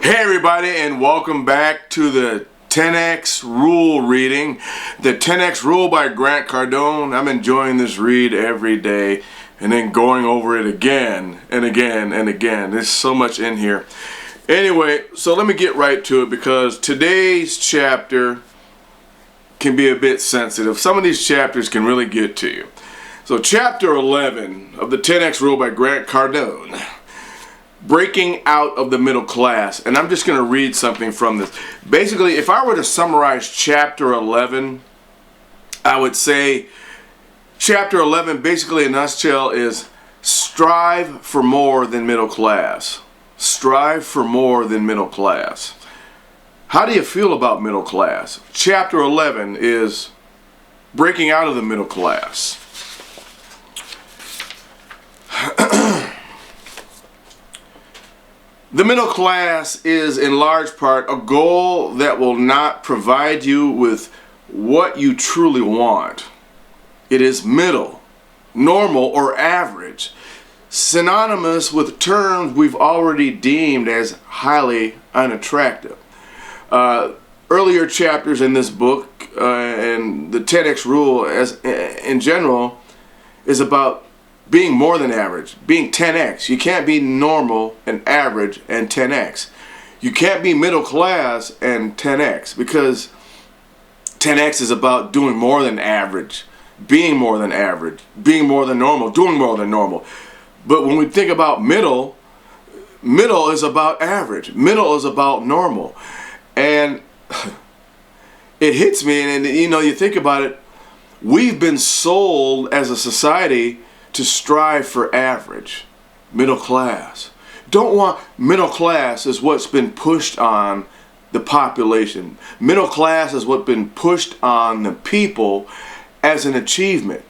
Hey everybody, and welcome back to the 10x rule reading. The 10x rule by Cardone. I'm enjoying this read every day and then going over it again and again and again. There's so much in here. Anyway, so let me get right to it because today's chapter can be a bit sensitive. Some of these chapters can really get to you. So chapter 11 of the 10x rule by Cardone. Breaking out of the middle class. And I'm just going to read something from this. Basically, if I were to summarize chapter 11, I would say chapter 11 basically in a nutshell is strive for more than middle class. Strive for more than middle class. How do you feel about middle class? Chapter 11 is breaking out of the middle class. The middle class is in large part a goal that will not provide you with what you truly want. It is middle, normal, or average, synonymous with terms we've already deemed as highly unattractive. Earlier chapters in this book and the 10x rule as in general is about being more than average, being 10x. You can't be normal and average and 10x. You can't be middle class and 10x because 10x is about doing more than average, being more than average, being more than normal, doing more than normal. But when we think about middle is about average. Middle is about normal. And it hits me, and you know, you think about it, we've been sold as a society to strive for average, middle class. Don't want middle class is what's been pushed on the population. Middle class is what's been pushed on the people as an achievement.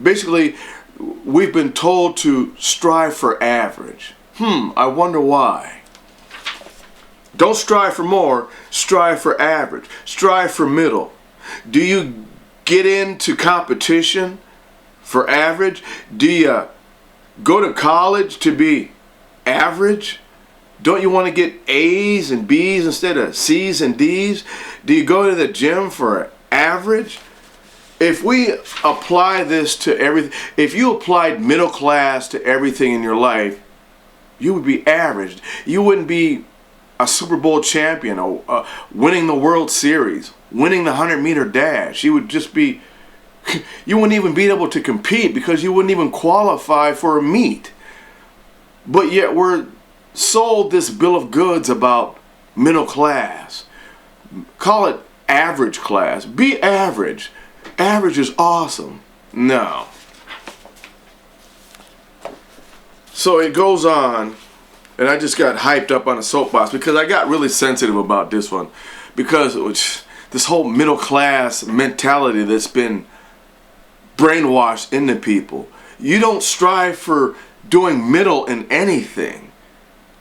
Basically, we've been told to strive for average. I wonder why. Don't strive for more, strive for average. Strive for middle. Do you get into competition for average? Do you go to college to be average? Don't you want to get A's and B's instead of C's and D's? Do you go to the gym for average? If we apply this to everything, if you applied middle class to everything in your life, you would be average. You wouldn't be a Super Bowl champion or winning the World Series, winning the 100-meter dash. You would just be, you wouldn't even be able to compete because you wouldn't even qualify for a meet. But yet we're sold this bill of goods about middle class. Call it average class. Be average. Average is awesome. No. So it goes on, and I just got hyped up on a soapbox because I got really sensitive about this one. Because this whole middle class mentality that's been brainwashed into people. You don't strive for doing middle in anything.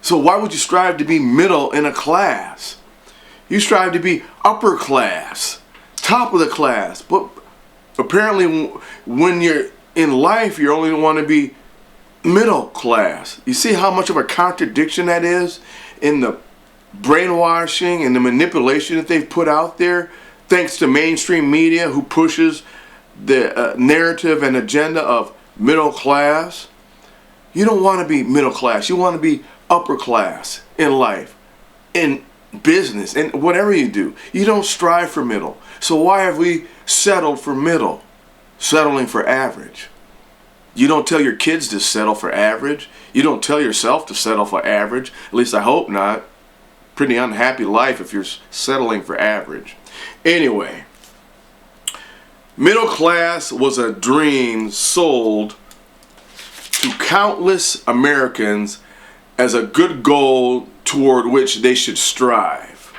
So why would you strive to be middle in a class? You strive to be upper class, top of the class. But apparently when you're in life, you only want to be middle class. You see how much of a contradiction that is in the brainwashing and the manipulation that they've put out there, thanks to mainstream media who pushes the narrative and agenda of middle class. You don't want to be middle class. You want to be upper class in life, in business, and whatever you do. You don't strive for middle. So why have we settled for middle? Settling for average. You don't tell your kids to settle for average. You don't tell yourself to settle for average. At least I hope not. Pretty unhappy life if you're settling for average. Anyway, middle class was a dream sold to countless Americans as a good goal toward which they should strive.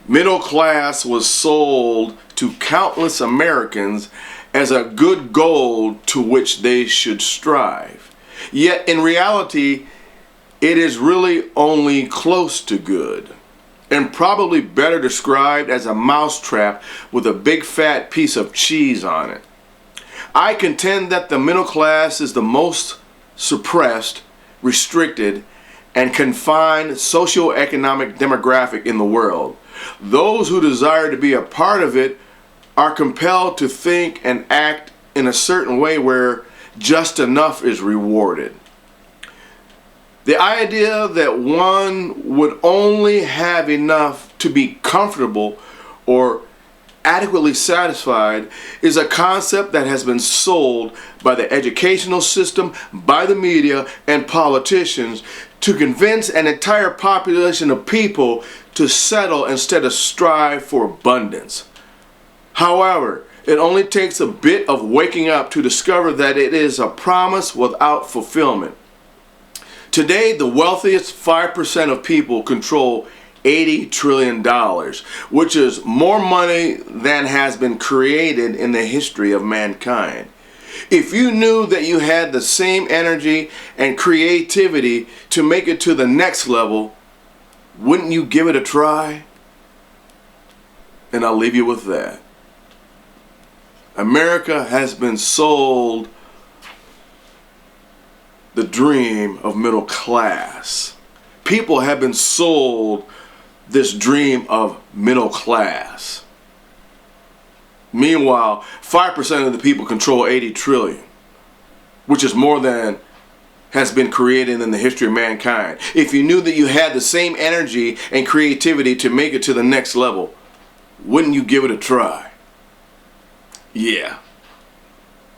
Middle class was sold to countless Americans as a good goal to which they should strive. Yet in reality, it is really only close to good, and probably better described as a mousetrap with a big fat piece of cheese on it. I contend that the middle class is the most suppressed, restricted, and confined socioeconomic demographic in the world. Those who desire to be a part of it are compelled to think and act in a certain way where just enough is rewarded. The idea that one would only have enough to be comfortable or adequately satisfied is a concept that has been sold by the educational system, by the media, and politicians to convince an entire population of people to settle instead of strive for abundance. However, it only takes a bit of waking up to discover that it is a promise without fulfillment. Today, the wealthiest 5% of people control $80 trillion, which is more money than has been created in the history of mankind. If you knew that you had the same energy and creativity to make it to the next level, wouldn't you give it a try? And I'll leave you with that. America has been sold the dream of middle class. People have been sold this dream of middle class. Meanwhile, 5% of the people control 80 trillion, which is more than has been created in the history of mankind. If you knew that you had the same energy and creativity to make it to the next level, wouldn't you give it a try? Yeah.